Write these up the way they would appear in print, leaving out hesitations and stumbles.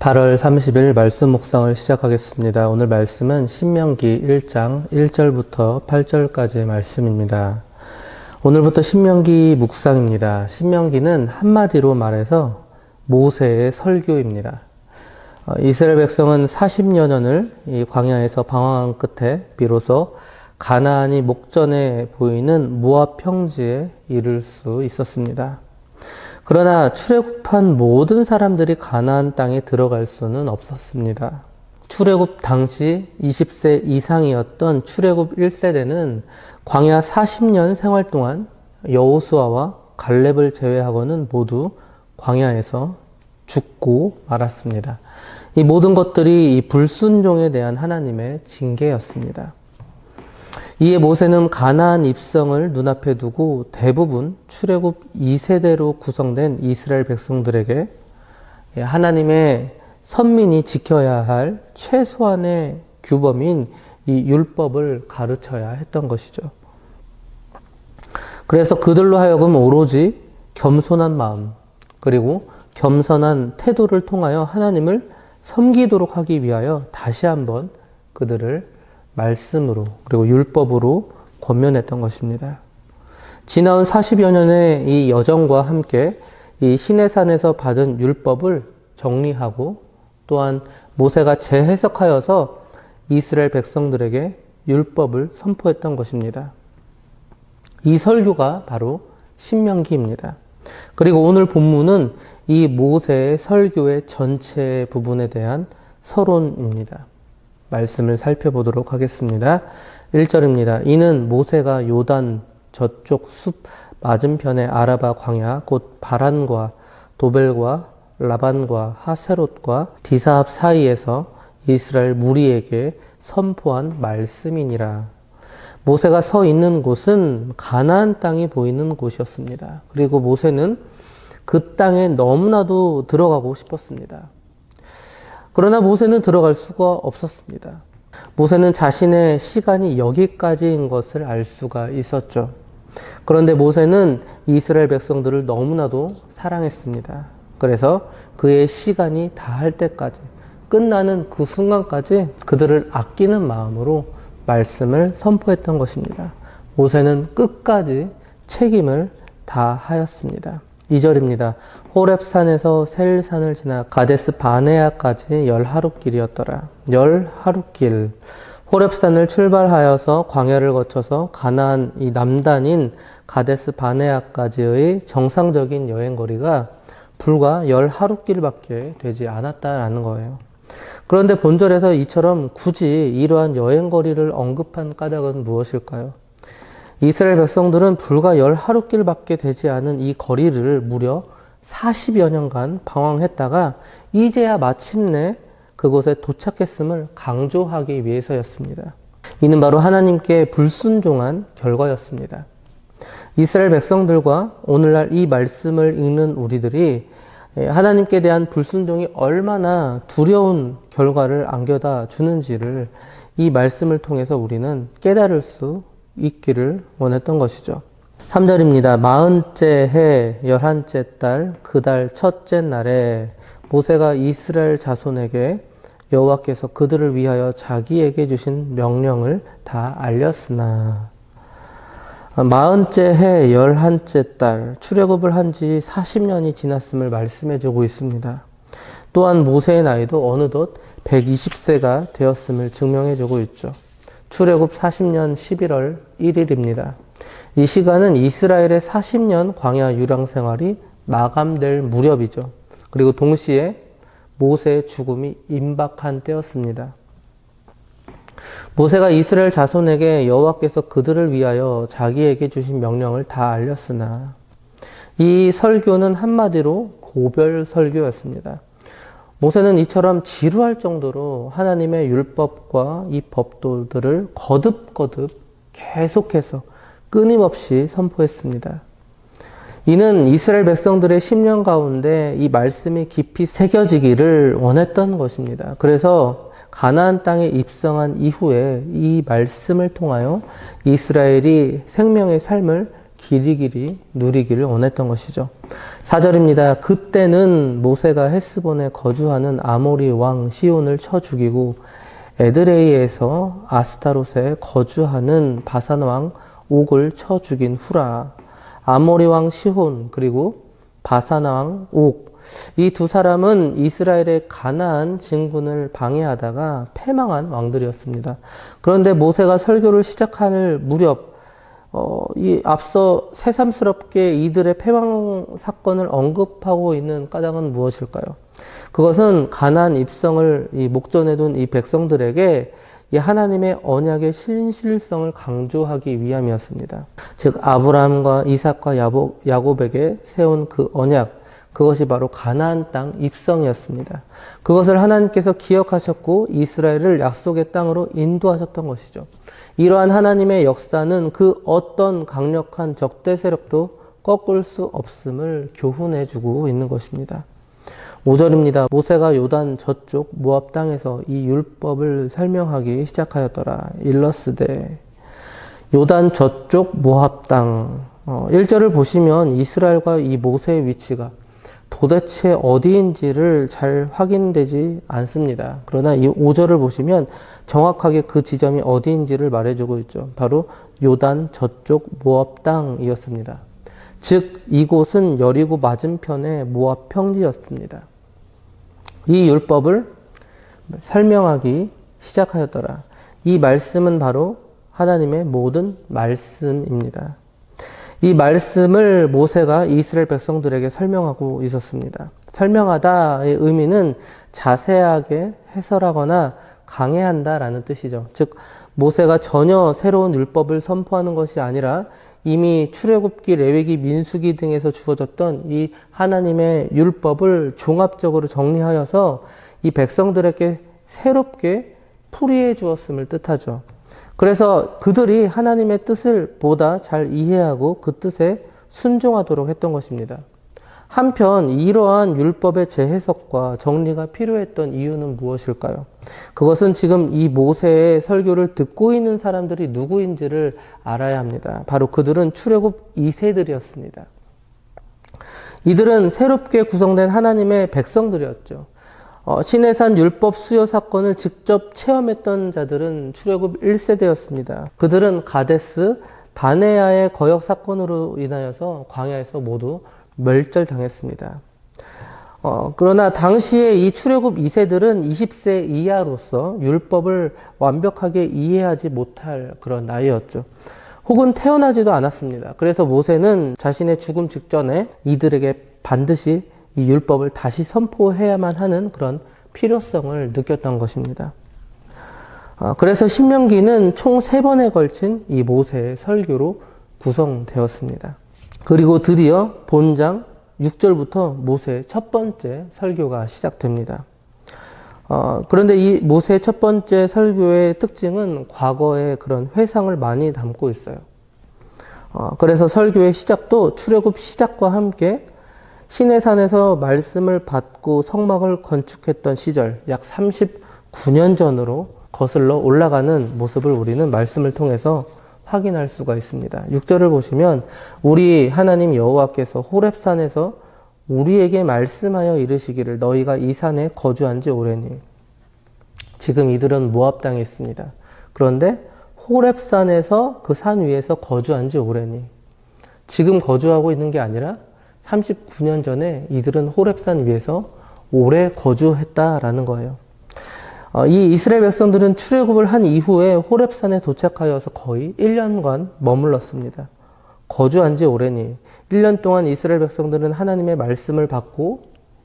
8월 30일 말씀 묵상을 시작하겠습니다. 오늘 말씀은 신명기 1장 1절부터 8절까지의 말씀입니다. 오늘부터 신명기 묵상입니다. 신명기는 한마디로 말해서 모세의 설교입니다. 이스라엘 백성은 40여 년을 이 광야에서 방황한 끝에 비로소 가나안이 목전에 보이는 모압 평지에 이를 수 있었습니다. 그러나 출애굽한 모든 사람들이 가나안 땅에 들어갈 수는 없었습니다. 출애굽 당시 20세 이상이었던 출애굽 1세대는 광야 40년 생활 동안 여호수아와 갈렙을 제외하고는 모두 광야에서 죽고 말았습니다. 이 모든 것들이 이 불순종에 대한 하나님의 징계였습니다. 이에 모세는 가나안 입성을 눈앞에 두고 대부분 출애굽 2세대로 구성된 이스라엘 백성들에게 하나님의 선민이 지켜야 할 최소한의 규범인 이 율법을 가르쳐야 했던 것이죠. 그래서 그들로 하여금 오로지 겸손한 마음 그리고 겸손한 태도를 통하여 하나님을 섬기도록 하기 위하여 다시 한번 그들을 말씀으로 그리고 율법으로 권면했던 것입니다. 지나온 40여 년의 이 여정과 함께 이 시내산에서 받은 율법을 정리하고 또한 모세가 재해석하여서 이스라엘 백성들에게 율법을 선포했던 것입니다. 이 설교가 바로 신명기입니다. 그리고 오늘 본문은 이 모세의 설교의 전체 부분에 대한 서론입니다. 말씀을 살펴보도록 하겠습니다. 1절입니다. 이는 모세가 요단 저쪽 숲 맞은편의 아라바 광야 곧 바란과 도벨과 라반과 하세롯과 디사합 사이에서 이스라엘 무리에게 선포한 말씀이니라. 모세가 서 있는 곳은 가나안 땅이 보이는 곳이었습니다. 그리고 모세는 그 땅에 너무나도 들어가고 싶었습니다. 그러나 모세는 들어갈 수가 없었습니다. 모세는 자신의 시간이 여기까지인 것을 알 수가 있었죠. 그런데 모세는 이스라엘 백성들을 너무나도 사랑했습니다. 그래서 그의 시간이 다할 때까지, 끝나는 그 순간까지 그들을 아끼는 마음으로 말씀을 선포했던 것입니다. 모세는 끝까지 책임을 다하였습니다. 2절입니다. 호렙산에서 세일산을 지나 가데스 바네아까지 10하룻길이었더라. 10하룻길. 호렙산을 출발하여서 광야를 거쳐서 가나안 이 남단인 가데스 바네아까지의 정상적인 여행거리가 불과 10하룻길밖에 되지 않았다라는 거예요. 그런데 본절에서 이처럼 굳이 이러한 여행거리를 언급한 까닭은 무엇일까요? 이스라엘 백성들은 불과 10하룻길밖에 되지 않은 이 거리를 무려 40여 년간 방황했다가 이제야 마침내 그곳에 도착했음을 강조하기 위해서였습니다. 이는 바로 하나님께 불순종한 결과였습니다. 이스라엘 백성들과 오늘날 이 말씀을 읽는 우리들이 하나님께 대한 불순종이 얼마나 두려운 결과를 안겨다 주는지를 이 말씀을 통해서 우리는 깨달을 수 있기를 원했던 것이죠. 3절입니다. 40째 해 11째 달 그 달 첫째 날에 모세가 이스라엘 자손에게 여호와께서 그들을 위하여 자기에게 주신 명령을 다 알렸으나 40째 해 11째 달 출애굽을 한 지 40년이 지났음을 말씀해 주고 있습니다. 또한 모세의 나이도 어느덧 120세가 되었음을 증명해 주고 있죠. 출애굽 40년 11월 1일입니다. 이 시간은 이스라엘의 40년 광야 유랑 생활이 마감될 무렵이죠. 그리고 동시에 모세의 죽음이 임박한 때였습니다. 모세가 이스라엘 자손에게 여호와께서 그들을 위하여 자기에게 주신 명령을 다 알렸으나 이 설교는 한마디로 고별 설교였습니다. 모세는 이처럼 지루할 정도로 하나님의 율법과 이 법도들을 거듭거듭 계속해서 끊임없이 선포했습니다. 이는 이스라엘 백성들의 심령 가운데 이 말씀이 깊이 새겨지기를 원했던 것입니다. 그래서 가나안 땅에 입성한 이후에 이 말씀을 통하여 이스라엘이 생명의 삶을 길이길이 누리기를 원했던 것이죠. 4절입니다. 그때는 모세가 헤스본에 거주하는 아모리 왕 시온을 쳐 죽이고 에드레이에서 아스타롯에 거주하는 바산 왕 옥을 쳐 죽인 후라. 아모리 왕 시혼 그리고 바산 왕 옥, 이 두 사람은 이스라엘의 가나안 진군을 방해하다가 패망한 왕들이었습니다. 그런데 모세가 설교를 시작할 무렵 이 앞서 새삼스럽게 이들의 패망 사건을 언급하고 있는 까닭은 무엇일까요? 그것은 가나안 입성을 목전에 둔 이 백성들에게 이 하나님의 언약의 신실성을 강조하기 위함이었습니다. 즉 아브라함과 이삭과 야곱에게 세운 그 언약, 그것이 바로 가나안 땅 입성이었습니다. 그것을 하나님께서 기억하셨고 이스라엘을 약속의 땅으로 인도하셨던 것이죠. 이러한 하나님의 역사는 그 어떤 강력한 적대 세력도 꺾을 수 없음을 교훈해주고 있는 것입니다. 5절입니다. 모세가 요단 저쪽 모압 땅에서 이 율법을 설명하기 시작하였더라. 일러스되. 요단 저쪽 모압 땅. 1절을 보시면 이스라엘과 이 모세의 위치가 도대체 어디인지를 잘 확인되지 않습니다. 그러나 이 5절을 보시면 정확하게 그 지점이 어디인지를 말해주고 있죠. 바로 요단 저쪽 모압 땅이었습니다. 즉 이곳은 여리고 맞은편의 모압 평지였습니다. 이 율법을 설명하기 시작하였더라. 이 말씀은 바로 하나님의 모든 말씀입니다. 이 말씀을 모세가 이스라엘 백성들에게 설명하고 있었습니다. 설명하다의 의미는 자세하게 해설하거나 강해한다라는 뜻이죠. 즉 모세가 전혀 새로운 율법을 선포하는 것이 아니라 이미 출애굽기, 레위기, 민수기 등에서 주어졌던 이 하나님의 율법을 종합적으로 정리하여서 이 백성들에게 새롭게 풀이해 주었음을 뜻하죠. 그래서 그들이 하나님의 뜻을 보다 잘 이해하고 그 뜻에 순종하도록 했던 것입니다. 한편 이러한 율법의 재해석과 정리가 필요했던 이유는 무엇일까요? 그것은 지금 이 모세의 설교를 듣고 있는 사람들이 누구인지를 알아야 합니다. 바로 그들은 출애굽 2세들이었습니다. 이들은 새롭게 구성된 하나님의 백성들이었죠. 시내산 율법 수요 사건을 직접 체험했던 자들은 출애굽 1세대였습니다. 그들은 가데스 바네아의 거역 사건으로 인하여서 광야에서 모두 멸절당했습니다. 그러나 당시에 이 출애굽 2세들은 20세 이하로서 율법을 완벽하게 이해하지 못할 그런 나이였죠. 혹은 태어나지도 않았습니다. 그래서 모세는 자신의 죽음 직전에 이들에게 반드시 이 율법을 다시 선포해야만 하는 그런 필요성을 느꼈던 것입니다. 그래서 신명기는 총 3번에 걸친 이 모세의 설교로 구성되었습니다. 그리고 드디어 본장 6절부터 모세의 첫 번째 설교가 시작됩니다. 그런데 이 모세의 첫 번째 설교의 특징은 과거의 그런 회상을 많이 담고 있어요. 그래서 설교의 시작도 출애굽 시작과 함께 시내산에서 말씀을 받고 성막을 건축했던 시절 약 39년 전으로 거슬러 올라가는 모습을 우리는 말씀을 통해서 확인할 수가 있습니다. 6절을 보시면 우리 하나님 여호와께서 호렙산에서 우리에게 말씀하여 이르시기를 너희가 이 산에 거주한 지 오래니. 지금 이들은 모압 땅에 있습니다. 그런데 호렙산에서 그 산 위에서 거주한 지 오래니. 지금 거주하고 있는 게 아니라 39년 전에 이들은 호렙산 위에서 오래 거주했다라는 거예요. 이 이스라엘 백성들은 출애굽을 한 이후에 호렙산에 도착하여서 거의 1년간 머물렀습니다. 거주한 지 오래니 1년 동안 이스라엘 백성들은 하나님의 말씀을 받고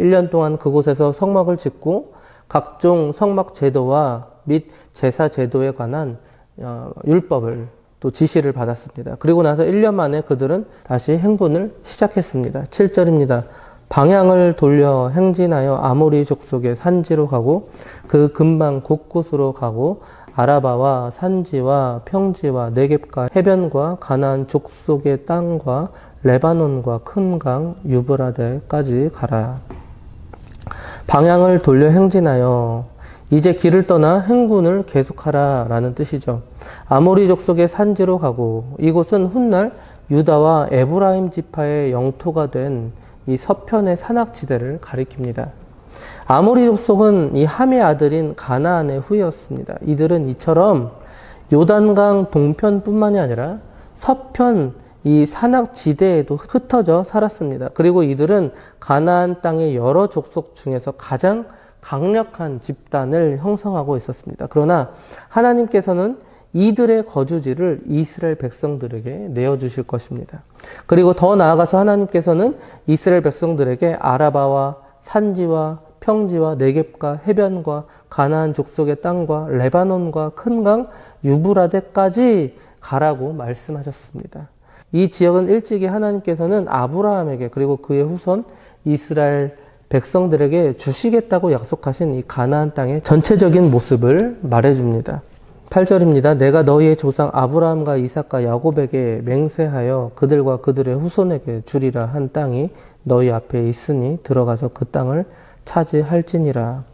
1년 동안 그곳에서 성막을 짓고 각종 성막 제도와 및 제사 제도에 관한 율법을 또 지시를 받았습니다. 그리고 나서 1년 만에 그들은 다시 행군을 시작했습니다. 7절입니다. 방향을 돌려 행진하여 아모리 족속의 산지로 가고 그 근방 곳곳으로 가고 아라바와 산지와 평지와 네겝과 해변과 가나안 족속의 땅과 레바논과 큰 강 유브라데까지 가라. 방향을 돌려 행진하여 이제 길을 떠나 행군을 계속하라 라는 뜻이죠. 아모리 족속의 산지로 가고 이곳은 훗날 유다와 에브라임 지파의 영토가 된 이 서편의 산악지대를 가리킵니다. 아모리 족속은 이 함의 아들인 가나안의 후예였습니다. 이들은 이처럼 요단강 동편뿐만이 아니라 서편 이 산악지대에도 흩어져 살았습니다. 그리고 이들은 가나안 땅의 여러 족속 중에서 가장 강력한 집단을 형성하고 있었습니다. 그러나 하나님께서는 이들의 거주지를 이스라엘 백성들에게 내어주실 것입니다. 그리고 더 나아가서 하나님께서는 이스라엘 백성들에게 아라바와 산지와 평지와 네겝과 해변과 가나안 족속의 땅과 레바논과 큰 강 유브라데까지 가라고 말씀하셨습니다. 이 지역은 일찍이 하나님께서는 아브라함에게 그리고 그의 후손 이스라엘 백성들에게 주시겠다고 약속하신 이 가나안 땅의 전체적인 모습을 말해줍니다. 8절입니다. 내가 너희의 조상 아브라함과 이삭과 야곱에게 맹세하여 그들과 그들의 후손에게 주리라 한 땅이 너희 앞에 있으니 들어가서 그 땅을 차지할지니라.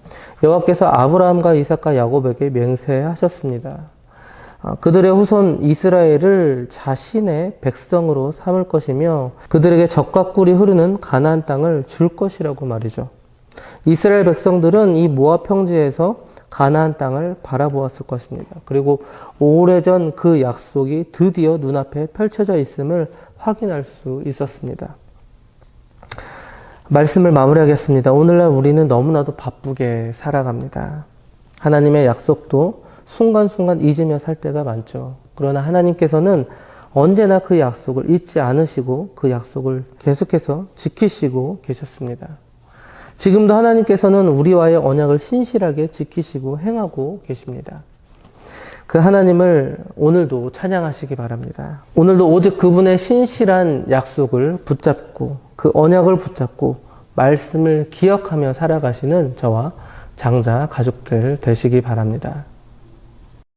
여호와께서 아브라함과 이삭과 야곱에게 맹세하셨습니다. 그들의 후손 이스라엘을 자신의 백성으로 삼을 것이며 그들에게 젖과 꿀이 흐르는 가나안 땅을 줄 것이라고 말이죠. 이스라엘 백성들은 이 모압 평지에서 가나안 땅을 바라보았을 것입니다. 그리고 오래전 그 약속이 드디어 눈앞에 펼쳐져 있음을 확인할 수 있었습니다. 말씀을 마무리하겠습니다. 오늘날 우리는 너무나도 바쁘게 살아갑니다. 하나님의 약속도 순간순간 잊으며 살 때가 많죠. 그러나 하나님께서는 언제나 그 약속을 잊지 않으시고 그 약속을 계속해서 지키시고 계셨습니다. 지금도 하나님께서는 우리와의 언약을 신실하게 지키시고 행하고 계십니다. 그 하나님을 오늘도 찬양하시기 바랍니다. 오늘도 오직 그분의 신실한 약속을 붙잡고 그 언약을 붙잡고 말씀을 기억하며 살아가시는 저와 장자 가족들 되시기 바랍니다.